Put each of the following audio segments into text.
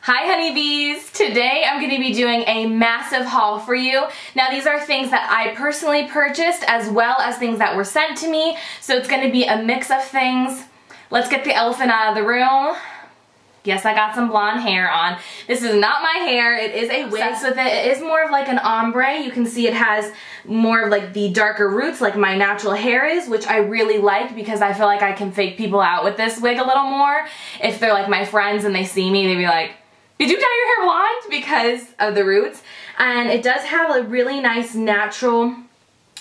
Hi honeybees! Today I'm going to be doing a massive haul for you. Now these are things that I personally purchased as well as things that were sent to me, so it's going to be a mix of things. Let's get the elephant out of the room. Yes, I got some blonde hair on. This is not my hair, it is a wig with it. It is more of like an ombre. You can see it has more of like the darker roots like my natural hair is, which I really like because I feel like I can fake people out with this wig a little more. If they're like my friends and they see me, they'd be like, did you dye your hair blonde? Because of the roots. And it does have a really nice natural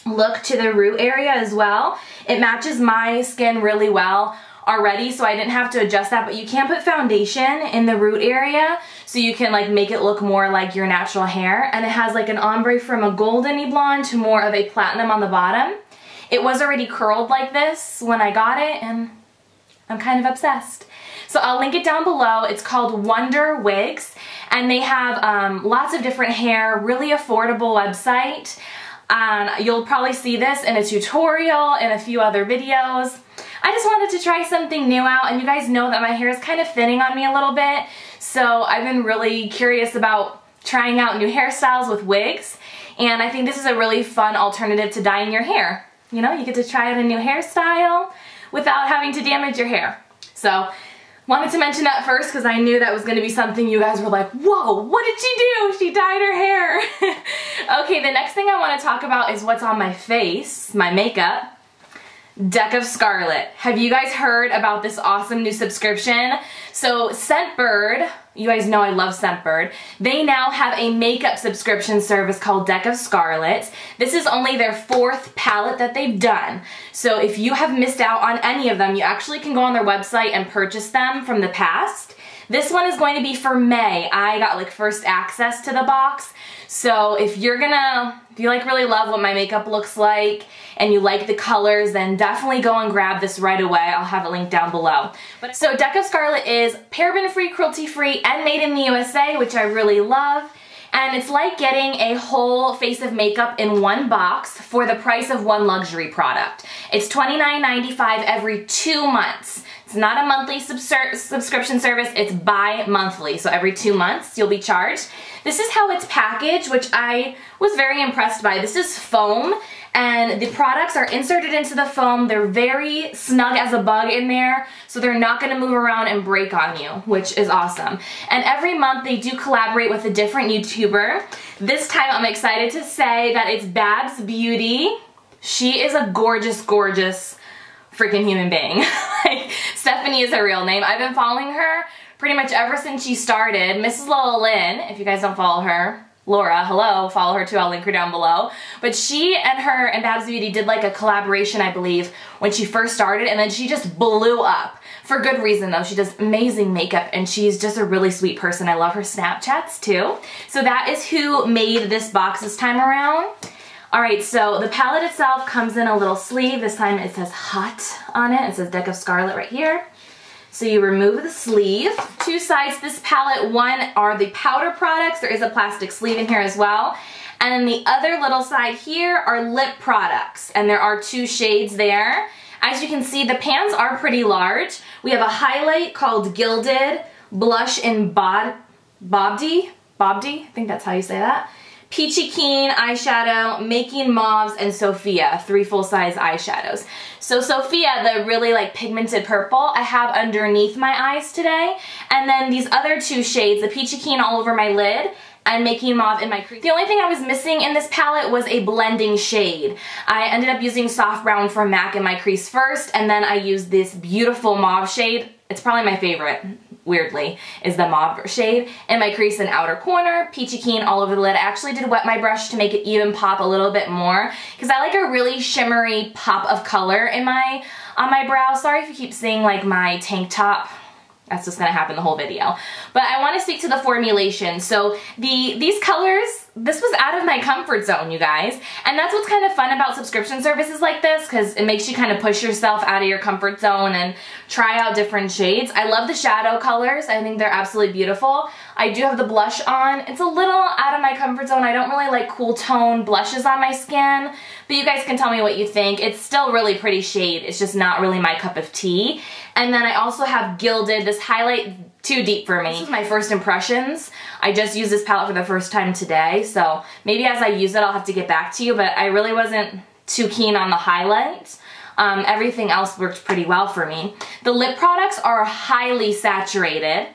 look to the root area as well. It matches my skin really well already, so I didn't have to adjust that, but you can put foundation in the root area so you can like make it look more like your natural hair. And it has like an ombre from a goldeny blonde to more of a platinum on the bottom. It was already curled like this when I got it and I'm kind of obsessed. So I'll link it down below. It's called Wonder Wigs and they have lots of different hair, really affordable website. And you'll probably see this in a tutorial and a few other videos. I just wanted to try something new out, and you guys know that my hair is kind of thinning on me a little bit, so I've been really curious about trying out new hairstyles with wigs, and I think this is a really fun alternative to dyeing your hair. You know, you get to try out a new hairstyle without having to damage your hair. So, wanted to mention that first because I knew that was going to be something you guys were like, whoa, what did she do? She dyed her hair. Okay, the next thing I want to talk about is what's on my face, my makeup. Deck of Scarlet. Have you guys heard about this awesome new subscription? So Scentbird, you guys know I love Scentbird, they now have a makeup subscription service called Deck of Scarlet. This is only their 4th palette that they've done. So if you have missed out on any of them, you actually can go on their website and purchase them from the past. This one is going to be for May. I got like first access to the box. So if you like really love what my makeup looks like and you like the colors, then definitely go and grab this right away. I'll have it linked down below. So Deck of Scarlet is paraben-free, cruelty-free, and made in the USA, which I really love. And it's like getting a whole face of makeup in one box for the price of one luxury product. It's $29.95 every 2 months. It's not a monthly subscription service, it's bi-monthly. So every 2 months you'll be charged. This is how it's packaged, which I was very impressed by. This is foam, and the products are inserted into the foam. They're very snug as a bug in there, so they're not going to move around and break on you, which is awesome. And every month they do collaborate with a different YouTuber. This time I'm excited to say that it's Babs Beauty. She is a gorgeous, gorgeous freaking human being. Like, Stephanie is her real name. I've been following her pretty much ever since she started. Mrs. Lola Lynn, if you guys don't follow her, Laura, hello, follow her too, I'll link her down below. But she and her and Babs Beauty did like a collaboration, I believe, when she first started, and then she just blew up. For good reason though, she does amazing makeup and she's just a really sweet person. I love her Snapchats too. So that is who made this box this time around. Alright, so the palette itself comes in a little sleeve. This time it says Hot on it. It says Deck of Scarlet right here. So you remove the sleeve. 2 sides to this palette. One are the powder products. There is a plastic sleeve in here as well. And then the other little side here are lip products. And there are 2 shades there. As you can see, the pans are pretty large. We have a highlight called Gilded, blush in Bobdi, I think that's how you say that. Peachy Keen eyeshadow, Making Mauves, and Sophia, 3 full-size eyeshadows. So Sophia, the really like pigmented purple, I have underneath my eyes today. And then these other 2 shades, the Peachy Keen all over my lid, and Making Mauve in my crease. The only thing I was missing in this palette was a blending shade. I ended up using Soft Brown from MAC in my crease first, and then I used this beautiful mauve shade. It's probably my favorite, weirdly, is the mauve shade in my crease and outer corner, Peachy Keen all over the lid. I actually did wet my brush to make it even pop a little bit more because I like a really shimmery pop of color in on my brow. Sorry if you keep seeing like my tank top. That's just gonna happen the whole video. But I want to speak to the formulation. So these colors, this was out of my comfort zone, you guys. And that's what's kind of fun about subscription services like this, because it makes you kind of push yourself out of your comfort zone and try out different shades. I love the shadow colors. I think they're absolutely beautiful. I do have the blush on. It's a little out of my comfort zone. I don't really like cool tone blushes on my skin, but you guys can tell me what you think. It's still really pretty shade. It's just not really my cup of tea. And then I also have Gilded, this highlight too deep for me. This is my first impressions. I just used this palette for the first time today, so maybe as I use it I'll have to get back to you, but I really wasn't too keen on the highlight. Everything else worked pretty well for me. The lip products are highly saturated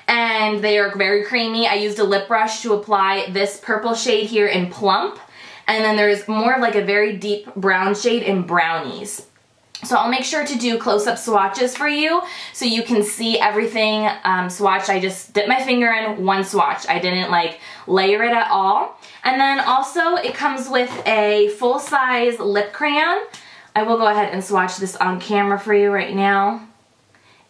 and they are very creamy. I used a lip brush to apply this purple shade here in Plump, and then there's more of like a very deep brown shade in Brownies. So I'll make sure to do close-up swatches for you so you can see everything swatched. I just dipped my finger in one swatch. I didn't like layer it at all. And then also it comes with a full-size lip crayon. I will go ahead and swatch this on camera for you right now.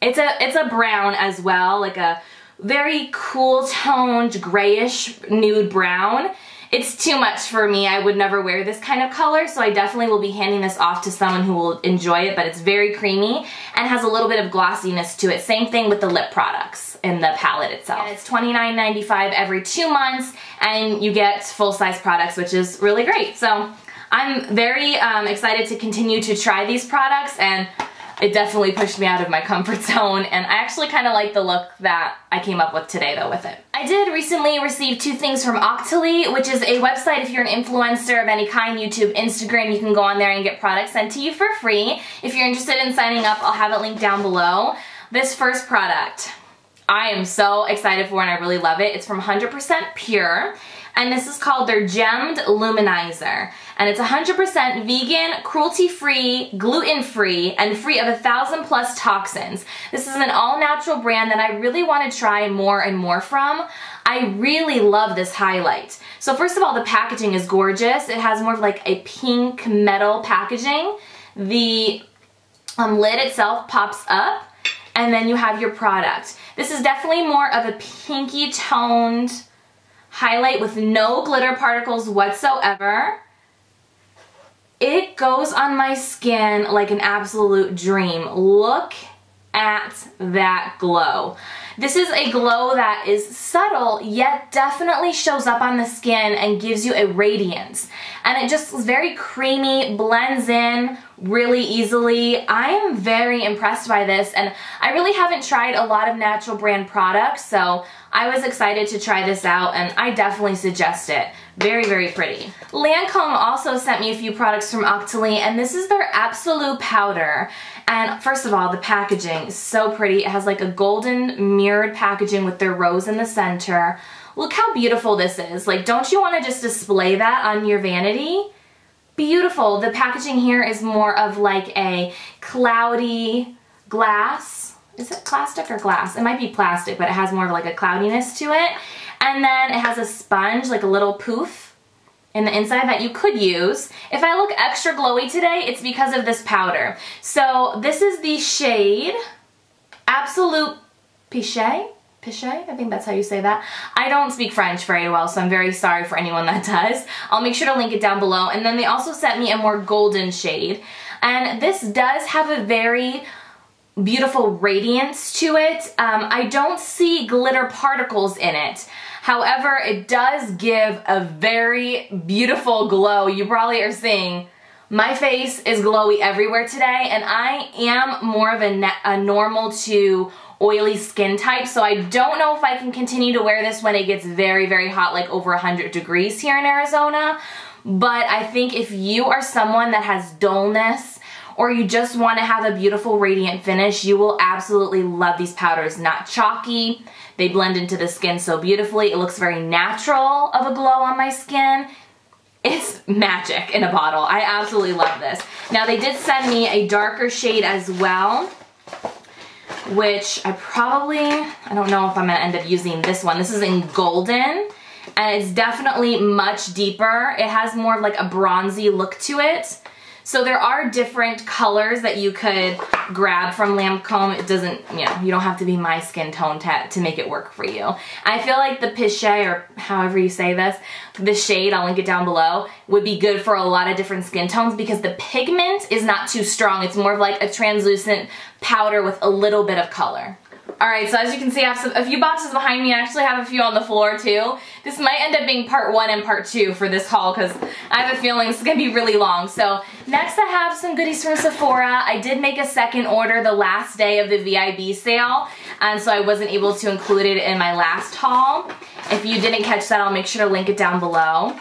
It's a brown as well, like a very cool toned grayish nude brown. It's too much for me. I would never wear this kind of color, so I definitely will be handing this off to someone who will enjoy it, but it's very creamy and has a little bit of glossiness to it. Same thing with the lip products in the palette itself. And it's $29.95 every 2 months, and you get full-size products, which is really great. So I'm very excited to continue to try these products, and it definitely pushed me out of my comfort zone, and I actually kind of like the look that I came up with today though with it. I did recently receive 2 things from Octoly, which is a website if you're an influencer of any kind, YouTube, Instagram, you can go on there and get products sent to you for free. If you're interested in signing up, I'll have it linked down below. This first product, I am so excited for and I really love it. It's from 100% Pure, and this is called their Gemmed Luminizer. And it's 100% vegan, cruelty-free, gluten-free, and free of 1,000+ toxins. This is an all-natural brand that I really want to try more and more from. I really love this highlight. So first of all, the packaging is gorgeous. It has more of like a pink metal packaging. The lid itself pops up, and then you have your product. This is definitely more of a pinky toned highlight with no glitter particles whatsoever. It goes on my skin like an absolute dream. Look at that glow. This is a glow that is subtle, yet definitely shows up on the skin and gives you a radiance. And it just is very creamy, blends in really easily. I am very impressed by this, and I really haven't tried a lot of natural brand products, so I was excited to try this out, and I definitely suggest it. Very, very pretty. Lancome also sent me a few products from Octoly, and this is their Absolute Powder. And first of all, the packaging is so pretty. It has like a golden mirrored packaging with their rose in the center. Look how beautiful this is. Like, don't you want to just display that on your vanity? Beautiful. The packaging here is more of like a cloudy glass. Is it plastic or glass? It might be plastic, but it has more of like a cloudiness to it. And then it has a sponge, like a little poof in the inside that you could use. If I look extra glowy today, it's because of this powder. So this is the shade Absolute Pichet? Pichet? I think that's how you say that. I don't speak French very well, so I'm very sorry for anyone that does. I'll make sure to link it down below. And then they also sent me a more golden shade. And this does have a very beautiful radiance to it. I don't see glitter particles in it. However, it does give a very beautiful glow. You probably are seeing my face is glowy everywhere today, and I am more of a normal to oily skin type, so I don't know if I can continue to wear this when it gets very, very hot, like over 100 degrees here in Arizona. But I think if you are someone that has dullness, or you just want to have a beautiful radiant finish, you will absolutely love these powders. Not chalky, they blend into the skin so beautifully. It looks very natural of a glow on my skin. It's magic in a bottle. I absolutely love this. Now they did send me a darker shade as well, which I don't know if I'm gonna end up using this one. This is in Golden, and it's definitely much deeper. It has more of like a bronzy look to it. So there are different colors that you could grab from Lancome. It doesn't, you know, you don't have to be my skin tone to make it work for you. I feel like the Pichet, or however you say this, the shade, I'll link it down below, would be good for a lot of different skin tones because the pigment is not too strong. It's more of like a translucent powder with a little bit of color. Alright, so as you can see, I have a few boxes behind me. I actually have a few on the floor too. This might end up being part 1 and part 2 for this haul because I have a feeling it's going to be really long. So next I have some goodies from Sephora. I did make a second order the last day of the VIB sale. and so I wasn't able to include it in my last haul. If you didn't catch that, I'll make sure to link it down below.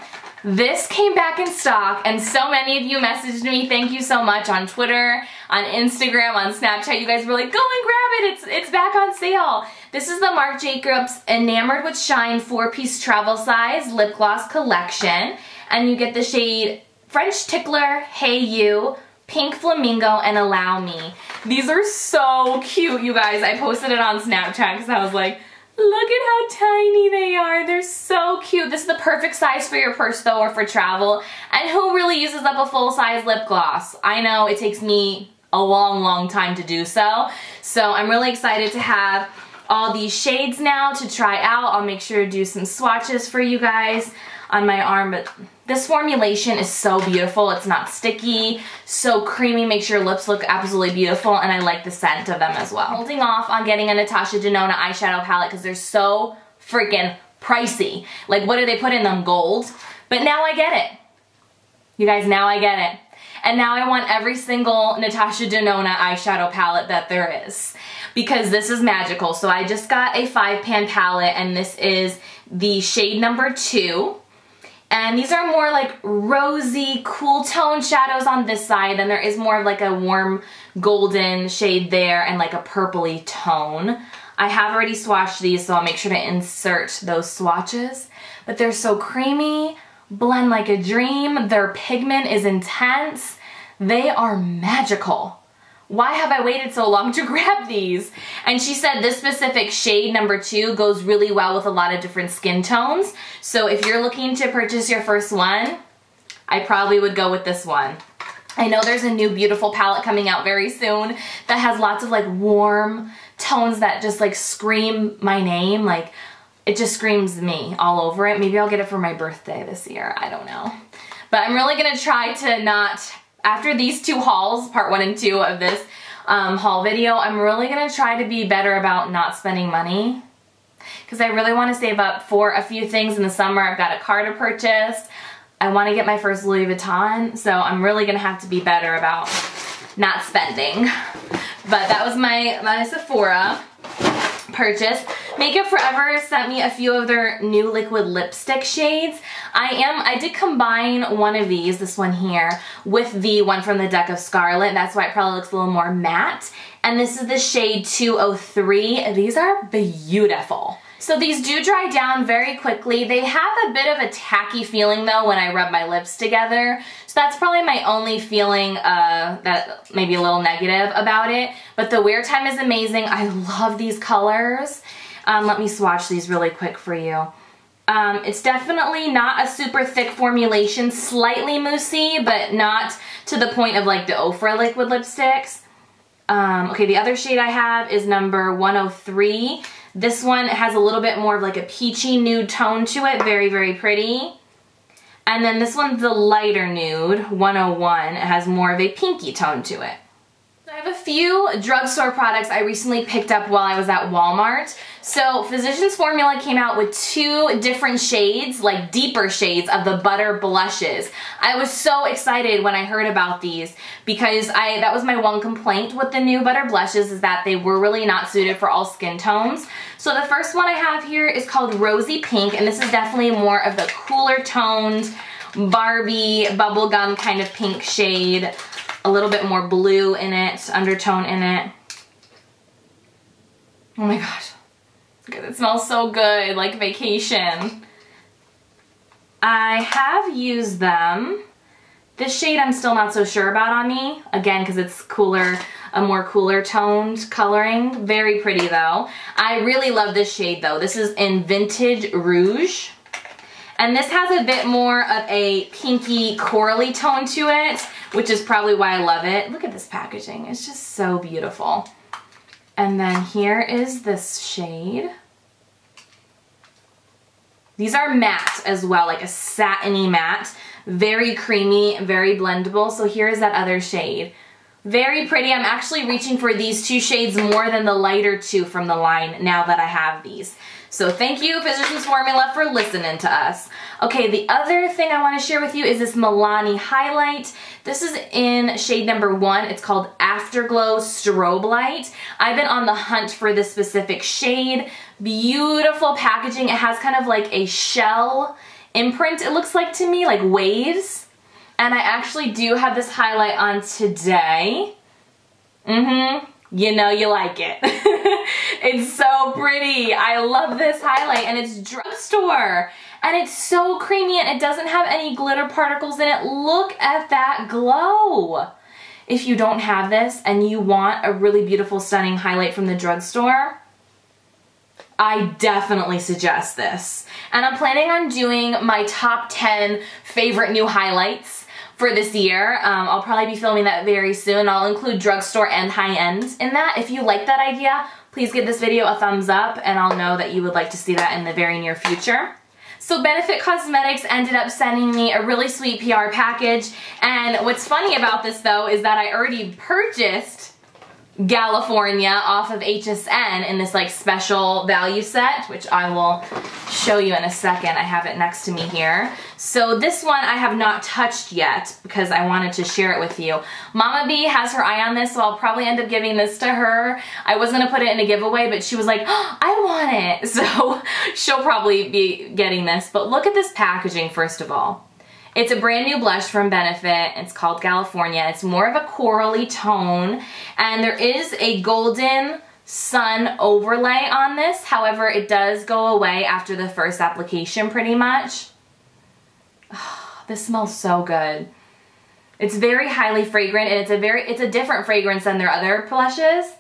This came back in stock, and so many of you messaged me. Thank you so much on Twitter, on Instagram, on Snapchat. You guys were like, go and grab it. It's back on sale. This is the Marc Jacobs Enamored with Shine 4-piece travel size lip gloss collection. And you get the shade French Tickler, Hey You, Pink Flamingo, and Allow Me. These are so cute, you guys. I posted it on Snapchat because I was like, look at how tiny they are. They're so cute. This is the perfect size for your purse though, or for travel. And who really uses up a full-size lip gloss? I know it takes me a long time to do so. So I'm really excited to have all these shades now to try out. I'll make sure to do some swatches for you guys on my arm, but this formulation is so beautiful. It's not sticky, so creamy, makes your lips look absolutely beautiful, and I like the scent of them as well. Holding off on getting a Natasha Denona eyeshadow palette because they're so freaking pricey. Like, what do they put in them? Gold? But now I get it. You guys, now I get it. And now I want every single Natasha Denona eyeshadow palette that there is, because this is magical. So I just got a 5-pan palette, and this is the shade number 2. And these are more like rosy, cool tone shadows on this side, and there is more of like a warm golden shade there and like a purpley tone. I have already swatched these, so I'll make sure to insert those swatches. But they're so creamy, blend like a dream. Their pigment is intense. They are magical. Why have I waited so long to grab these? And she said this specific shade number 2 goes really well with a lot of different skin tones. So if you're looking to purchase your first one, I probably would go with this one. I know there's a new beautiful palette coming out very soon that has lots of like warm tones that just like scream my name. Like, it just screams me all over it. Maybe I'll get it for my birthday this year. I don't know. But I'm really gonna try to not, after these 2 hauls, part 1 and 2 of this haul video, I'm really gonna try to be better about not spending money, because I really want to save up for a few things in the summer. I've got a car to purchase. I want to get my first Louis Vuitton, so I'm really gonna have to be better about not spending. But that was my Sephora purchase. Makeup Forever sent me a few of their new liquid lipstick shades. I did combine one of these, this one here, with the one from the deck of Scarlet. That's why it probably looks a little more matte. And this is the shade 203. These are beautiful. So these do dry down very quickly. They have a bit of a tacky feeling though when I rub my lips together. So that's probably my only feeling that maybe a little negative about it. But the wear time is amazing. I love these colors. Let me swatch these really quick for you. It's definitely not a super thick formulation, slightly moussey, but not to the point of like the Ofra liquid lipsticks. Okay, the other shade I have is number 103. This one has a little bit more of like a peachy nude tone to it, very pretty. And then this one's the lighter nude, 101. It has more of a pinky tone to it. I have a few drugstore products I recently picked up while I was at Walmart. So Physicians Formula came out with 2 different shades, like deeper shades of the butter blushes. I was so excited when I heard about these because that was my one complaint with the new butter blushes, is that they were really not suited for all skin tones. So the first one I have here is called Rosy Pink, and this is definitely more of the cooler toned Barbie bubblegum kind of pink shade. A little bit more blue in it, undertone in it. Oh my gosh. It smells so good, like vacation. I have used them. This shade I'm still not so sure about on me. Again, because it's cooler, a more cooler toned coloring. Very pretty though. I really love this shade though. This is in Vintage Rouge. And this has a bit more of a pinky corally tone to it, which is probably why I love it. Look at this packaging. It's just so beautiful. And then here is this shade. These are matte as well, like a satiny matte. Very creamy, very blendable. So here's that other shade. Very pretty. I'm actually reaching for these 2 shades more than the lighter 2 from the line now that I have these. So thank you, Physicians Formula, for listening to us. Okay, the other thing I want to share with you is this Milani highlight. This is in shade number 1. It's called Afterglow Strobe Light. I've been on the hunt for this specific shade. Beautiful packaging. It has kind of like a shell imprint, it looks like to me, like waves. And I actually do have this highlight on today. You know you like it. It's so pretty. I love this highlight, and it's drugstore. And it's so creamy, and it doesn't have any glitter particles in it. Look at that glow. If you don't have this and you want a really beautiful, stunning highlight from the drugstore, I definitely suggest this. And I'm planning on doing my top 10 favorite new highlights for this year. I'll probably be filming that very soon. I'll include drugstore and high-end in that. If you like that idea, please give this video a thumbs up, and I'll know that you would like to see that in the very near future. So Benefit Cosmetics ended up sending me a really sweet PR package, and what's funny about this though is that I already purchased California off of HSN in this like special value set, which I will show you in a second. I have it next to me here. So this one I have not touched yet because I wanted to share it with you. Mama B has her eye on this, so I'll probably end up giving this to her. I was gonna put it in a giveaway, but she was like, oh, I want it. So she'll probably be getting this. But look at this packaging first of all. It's a brand new blush from Benefit. It's called California. It's more of a corally tone, and there is a golden sun overlay on this. However, it does go away after the first application pretty much. Oh, this smells so good. It's very highly fragrant, and it's a different fragrance than their other blushes,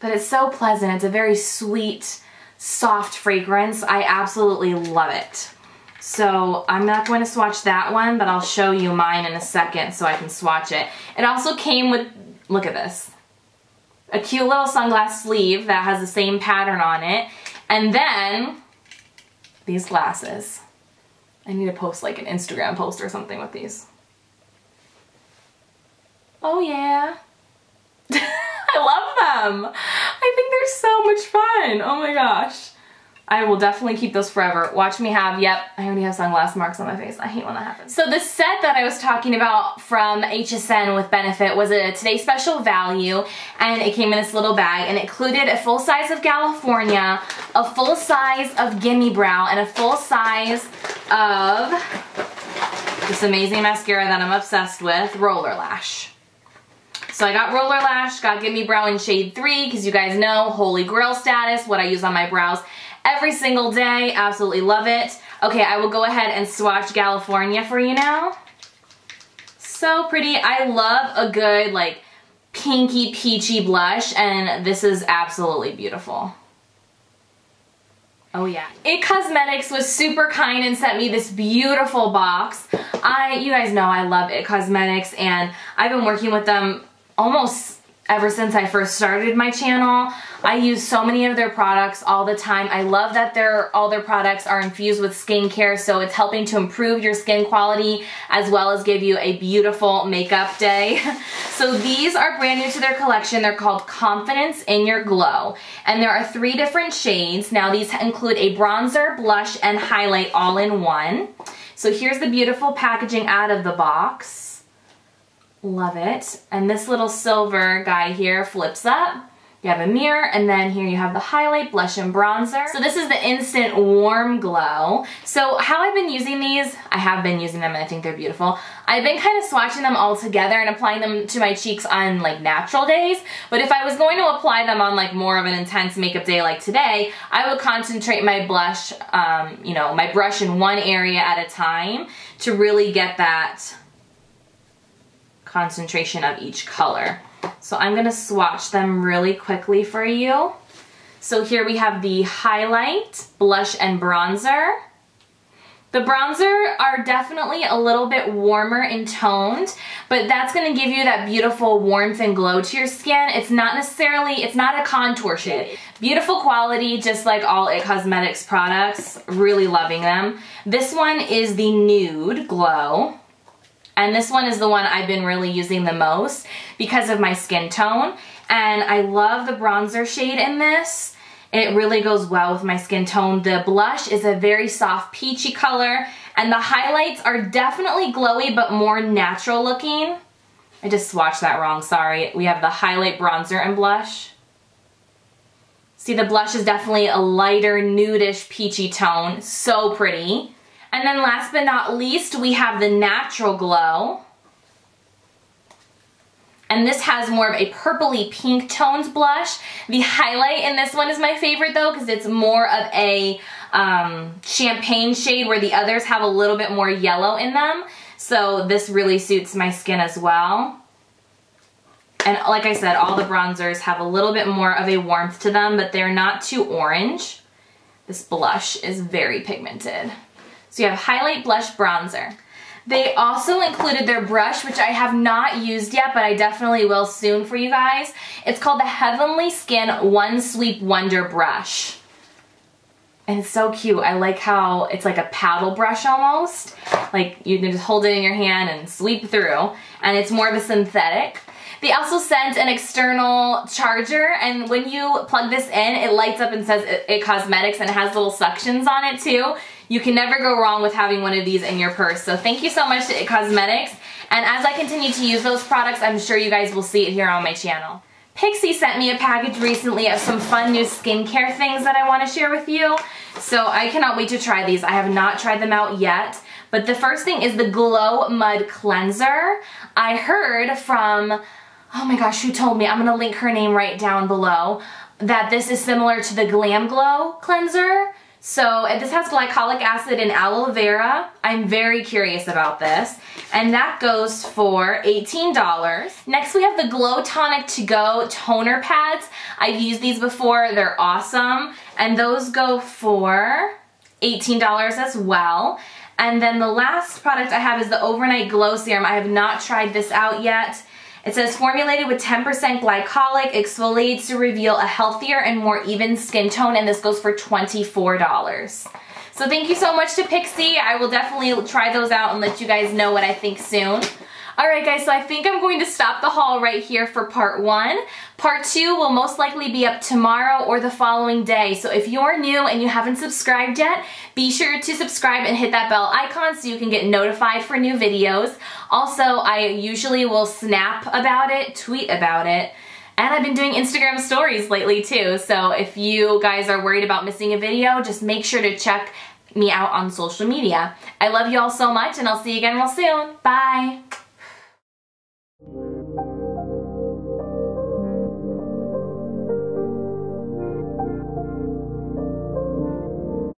but it's so pleasant. It's a very sweet, soft fragrance. I absolutely love it. So I'm not going to swatch that one, but I'll show you mine in a second so I can swatch it. It also came with, look at this, a cute little sunglass sleeve that has the same pattern on it. And then these glasses. I need to post like an Instagram post or something with these. Oh yeah. I love them. I think they're so much fun. Oh my gosh. I will definitely keep those forever. Watch me have, yep, I already have sunglass marks on my face. I hate when that happens. So the set that I was talking about from HSN with Benefit was a Today Special value, and it came in this little bag, and it included a full size of California, a full size of Gimme Brow, and a full size of this amazing mascara that I'm obsessed with, Roller Lash. So I got Roller Lash, got Gimme Brow in shade 3, because you guys know, holy grail status, what I use on my brows every single day. Absolutely love it. Okay, I will go ahead and swatch California for you now. So pretty. I love a good like pinky peachy blush, and this is absolutely beautiful. Oh yeah. It Cosmetics was super kind and sent me this beautiful box. You guys know I love It Cosmetics, and I've been working with them almost ever since I first started my channel. I use so many of their products all the time. I love that all their products are infused with skincare, so it's helping to improve your skin quality as well as give you a beautiful makeup day. So these are brand new to their collection. They're called Confidence in Your Glow, and there are 3 different shades. Now these include a bronzer, blush, and highlight all in one. So here's the beautiful packaging out of the box. Love it. And this little silver guy here flips up. You have a mirror, and then here you have the highlight, blush, and bronzer. So this is the Instant Warm Glow. So how I've been using these, I have been using them and I think they're beautiful. I've been kind of swatching them all together and applying them to my cheeks on like natural days. But if I was going to apply them on like more of an intense makeup day like today, I would concentrate my blush, you know, my brush in one area at a time to really get that concentration of each color. So I'm gonna swatch them really quickly for you. So here we have the highlight, blush, and bronzer. The bronzer are definitely a little bit warmer and toned, but that's gonna give you that beautiful warmth and glow to your skin. It's not a contour shade. Beautiful quality, just like all It Cosmetics products. Really loving them. This one is the Nude Glow. And this one is the one I've been really using the most because of my skin tone. And I love the bronzer shade in this. It really goes well with my skin tone. The blush is a very soft peachy color, and the highlights are definitely glowy but more natural looking. I just swatched that wrong, sorry. We have the highlight, bronzer, and blush. See, the blush is definitely a lighter, nudish, peachy tone. So pretty. And then last but not least, we have the Natural Glow. And this has more of a purpley pink tones blush. The highlight in this one is my favorite though, because it's more of a champagne shade, where the others have a little bit more yellow in them. So this really suits my skin as well. And like I said, all the bronzers have a little bit more of a warmth to them, but they're not too orange. This blush is very pigmented. So you have highlight, blush, bronzer. They also included their brush, which I have not used yet, but I definitely will soon for you guys. It's called the Heavenly Skin One Sweep Wonder Brush. And it's so cute. I like how it's like a paddle brush almost. Like you can just hold it in your hand and sweep through. And it's more of a synthetic. They also sent an external charger, and when you plug this in, it lights up and says it Cosmetics, and it has little suctions on it too. You can never go wrong with having one of these in your purse. So thank you so much to It Cosmetics. And as I continue to use those products, I'm sure you guys will see it here on my channel. Pixi sent me a package recently of some fun new skincare things that I want to share with you. So I cannot wait to try these. I have not tried them out yet. But the first thing is the Glow Mud Cleanser. I heard from, oh my gosh, who told me? I'm going to link her name right down below. That this is similar to the Glam Glow Cleanser. So this has glycolic acid and aloe vera. I'm very curious about this. And that goes for $18. Next we have the Glow Tonic To Go Toner Pads. I've used these before. They're awesome. And those go for $18 as well. And then the last product I have is the Overnight Glow Serum. I have not tried this out yet. It says formulated with 10% glycolic, exfoliates to reveal a healthier and more even skin tone, and this goes for $24. So thank you so much to Pixi. I will definitely try those out and let you guys know what I think soon. Alright guys, so I think I'm going to stop the haul right here for part 1. Part 2 will most likely be up tomorrow or the following day. So if you're new and you haven't subscribed yet, be sure to subscribe and hit that bell icon so you can get notified for new videos. Also, I usually will snap about it, tweet about it, and I've been doing Instagram stories lately too. So if you guys are worried about missing a video, just make sure to check me out on social media. I love you all so much, and I'll see you again real soon. Bye!